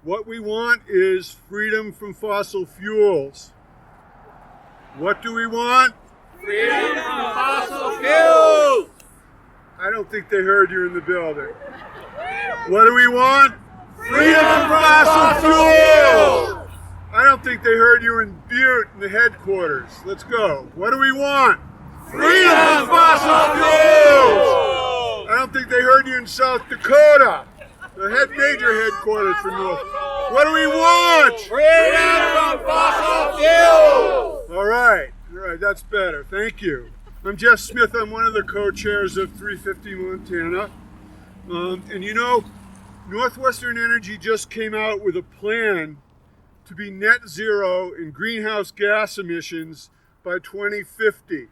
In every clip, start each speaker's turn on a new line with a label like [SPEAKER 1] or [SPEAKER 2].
[SPEAKER 1] What we want is freedom from fossil fuels. What do we want?
[SPEAKER 2] Freedom from fossil fuels!
[SPEAKER 1] I don't think they heard you in the building. What do we want?
[SPEAKER 2] Freedom from fossil fuels!
[SPEAKER 1] I don't think they heard you in Butte in the headquarters. Let's go. What do we want?
[SPEAKER 2] Freedom from fossil fuels!
[SPEAKER 1] I don't think they heard you in South Dakota, the major headquarters for North. What do we want?
[SPEAKER 2] Freedom from fossil fuels!
[SPEAKER 1] All right, that's better. Thank you. I'm Jeff Smith. I'm one of the co-chairs of 350 Montana. And you know, NorthWestern Energy just came out with a plan to be net zero in greenhouse gas emissions by 2050.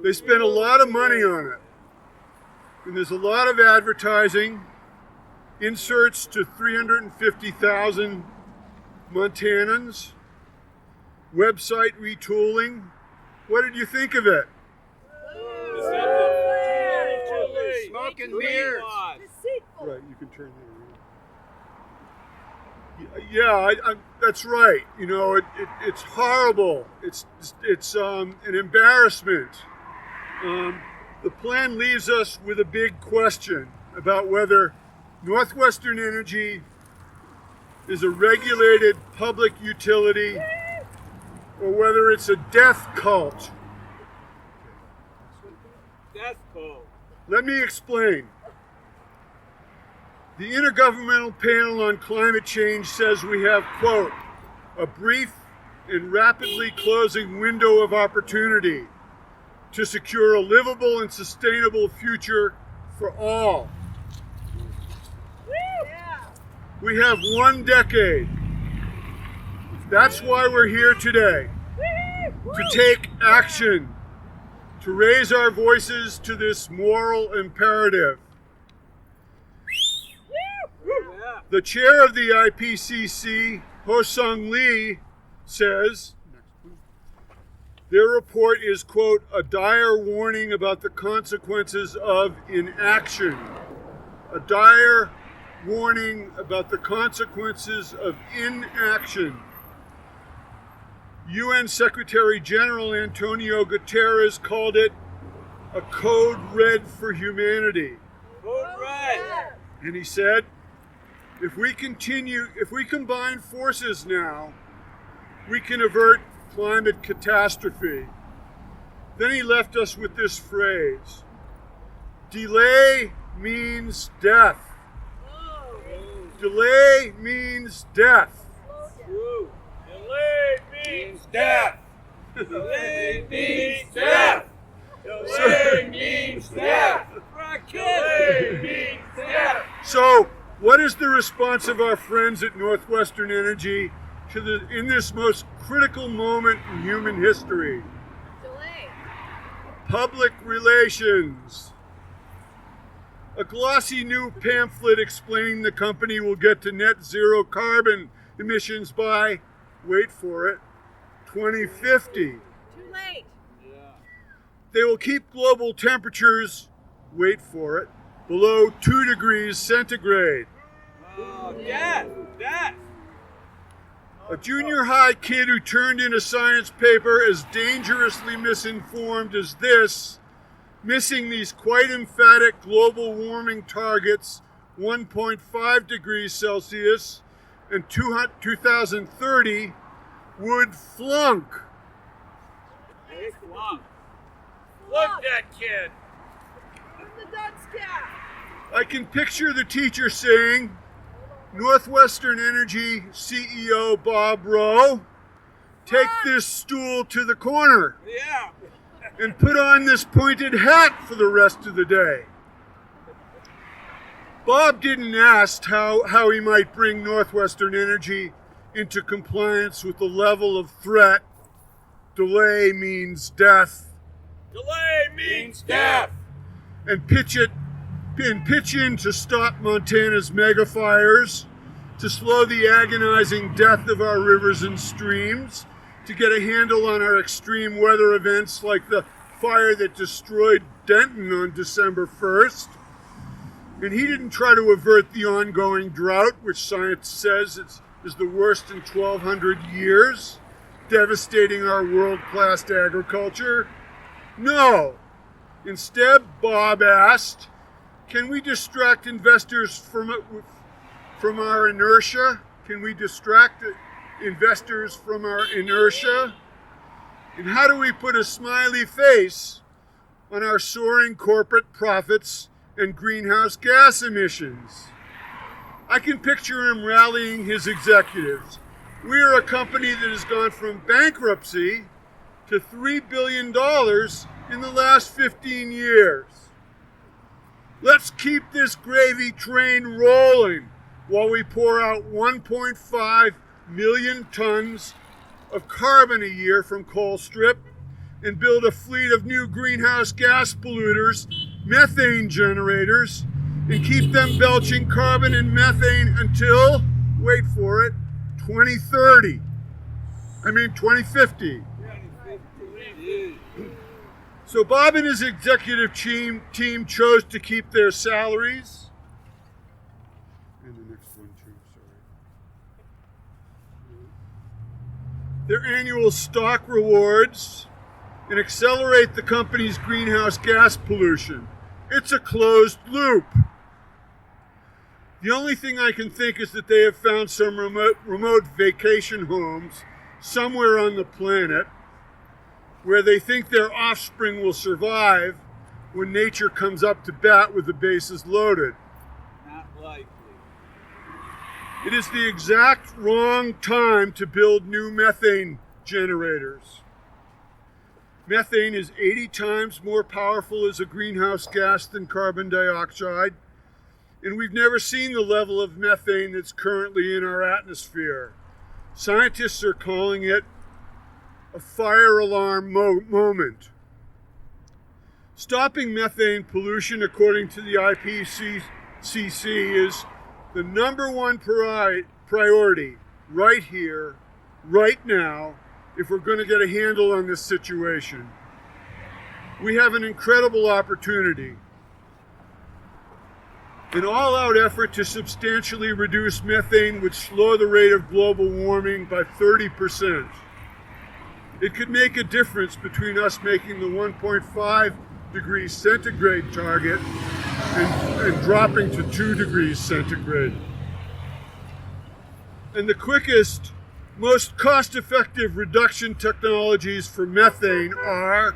[SPEAKER 1] They spent a lot of money on it. And there's a lot of advertising, inserts to 350,000 Montanans, website retooling. What did you think of it?
[SPEAKER 2] Smoke and mirrors.
[SPEAKER 1] Right, you can turn that around. Yeah, that's right. You know, it's horrible. It's an embarrassment. The plan leaves us with a big question about whether NorthWestern Energy is a regulated public utility or whether it's a death cult.
[SPEAKER 2] Death cult.
[SPEAKER 1] Let me explain. The Intergovernmental Panel on Climate Change says we have, quote, a brief and rapidly closing window of opportunity to secure a livable and sustainable future for all. We have 1 decade. That's why we're here today, to take action, to raise our voices to this moral imperative. The chair of the IPCC, Ho-Sung Lee, says, their report is, quote, a dire warning about the consequences of inaction. A dire warning about the consequences of inaction. UN Secretary General Antonio Guterres called it a code red for humanity.
[SPEAKER 2] Code red.
[SPEAKER 1] And he said, if we combine forces now, we can avert climate catastrophe. Then he left us with this phrase, delay means death. Delay means death.
[SPEAKER 2] Delay means death. Delay means death. Delay means death. Delay means death.
[SPEAKER 1] So, what is the response of our friends at NorthWestern Energy in this most critical moment in human history?
[SPEAKER 3] Delay.
[SPEAKER 1] Public relations. A glossy new pamphlet explaining the company will get to net zero carbon emissions by, wait for it, 2050.
[SPEAKER 3] Too late.
[SPEAKER 1] They will keep global temperatures, wait for it, below 2 degrees centigrade.
[SPEAKER 2] Oh, death. Death.
[SPEAKER 1] A junior high kid who turned in a science paper as dangerously misinformed as this, missing these quite emphatic global warming targets, 1.5 degrees Celsius and 2030, would flunk.
[SPEAKER 2] Hey, flunk. Flunk that kid.
[SPEAKER 3] The dunce cap.
[SPEAKER 1] I can picture the teacher saying, NorthWestern Energy CEO Bob Rowe, take this stool to the corner
[SPEAKER 2] Yeah.
[SPEAKER 1] and put on this pointed hat for the rest of the day. Bob didn't ask how he might bring NorthWestern Energy into compliance with the level of threat. Delay means death.
[SPEAKER 2] Delay means death.
[SPEAKER 1] And pitch in to stop Montana's mega fires, to slow the agonizing death of our rivers and streams, to get a handle on our extreme weather events like the fire that destroyed Denton on December 1st, And he didn't try to avert the ongoing drought, which science says is the worst in 1,200 years, devastating our world-class agriculture. No. Instead, Bob asked, can we distract investors from our inertia? Can we distract investors from our inertia? And how do we put a smiley face on our soaring corporate profits and greenhouse gas emissions? I can picture him rallying his executives. We are a company that has gone from bankruptcy to $3 billion in the last 15 years. Let's keep this gravy train rolling while we pour out 1.5 million tons of carbon a year from Colstrip and build a fleet of new greenhouse gas polluters, methane generators, and keep them belching carbon and methane until, wait for it, 2050. So Bob and his executive team chose to keep their salaries. And the next one too, sorry. Their annual stock rewards and accelerate the company's greenhouse gas pollution. It's a closed loop. The only thing I can think is that they have found some remote vacation homes somewhere on the planet where they think their offspring will survive when nature comes up to bat with the bases loaded.
[SPEAKER 2] Not likely.
[SPEAKER 1] It is the exact wrong time to build new methane generators. Methane is 80 times more powerful as a greenhouse gas than carbon dioxide, and we've never seen the level of methane that's currently in our atmosphere. Scientists are calling it a fire alarm moment. Stopping methane pollution, according to the IPCC, is the number one priority right here, right now, if we're going to get a handle on this situation. We have an incredible opportunity. An all-out effort to substantially reduce methane would slow the rate of global warming by 30%. It could make a difference between us making the 1.5 degrees centigrade target and dropping to 2 degrees centigrade. And the quickest, most cost-effective reduction technologies for methane are,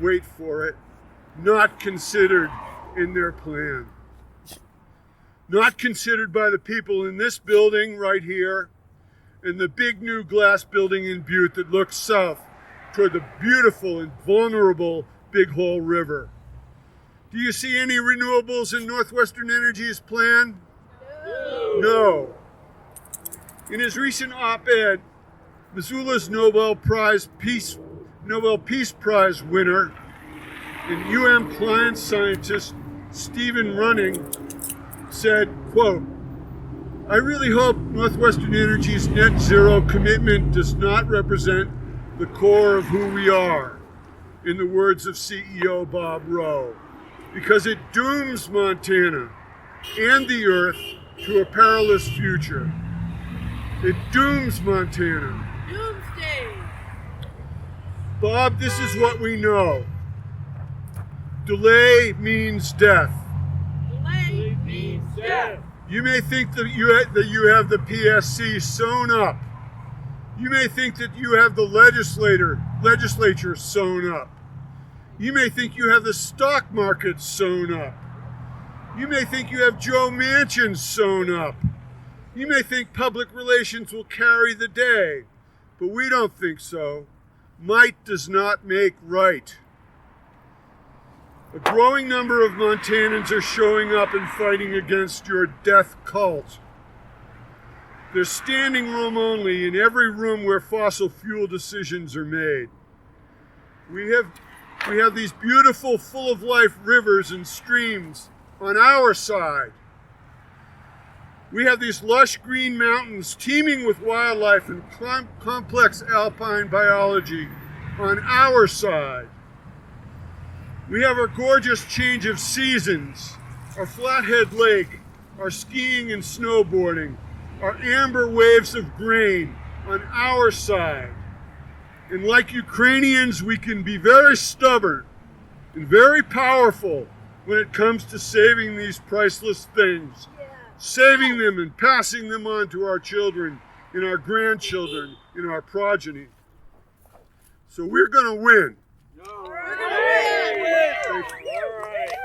[SPEAKER 1] wait for it, not considered in their plan. Not considered by the people in this building right here and the big new glass building in Butte that looks south toward the beautiful and vulnerable Big Hole River. Do you see any renewables in NorthWestern Energy's plan? No. In his recent op-ed, Missoula's Nobel Peace Prize winner and climate scientist Stephen Running said, quote, "I really hope NorthWestern Energy's net zero commitment does not represent the core of who we are," in the words of CEO Bob Rowe, "because it dooms Montana and the Earth to a perilous future. It dooms Montana."
[SPEAKER 3] Doomsday.
[SPEAKER 1] Bob, this is what we know. Delay means death.
[SPEAKER 3] Delay means death.
[SPEAKER 1] You may think that you have the PSC sewn up. You may think that you have the legislature sewn up. You may think you have the stock market sewn up. You may think you have Joe Manchin sewn up. You may think public relations will carry the day, but we don't think so. Might does not make right. A growing number of Montanans are showing up and fighting against your death cult. There's standing room only in every room where fossil fuel decisions are made. We have these beautiful, full of life rivers and streams on our side. We have these lush green mountains teeming with wildlife and complex alpine biology on our side. We have a gorgeous change of seasons our Flathead Lake, our skiing and snowboarding, our amber waves of grain on our side. And like Ukrainians, we can be very stubborn and very powerful when it comes to saving these priceless things, saving them and passing them on to our children and our grandchildren and our progeny. So we're going to win.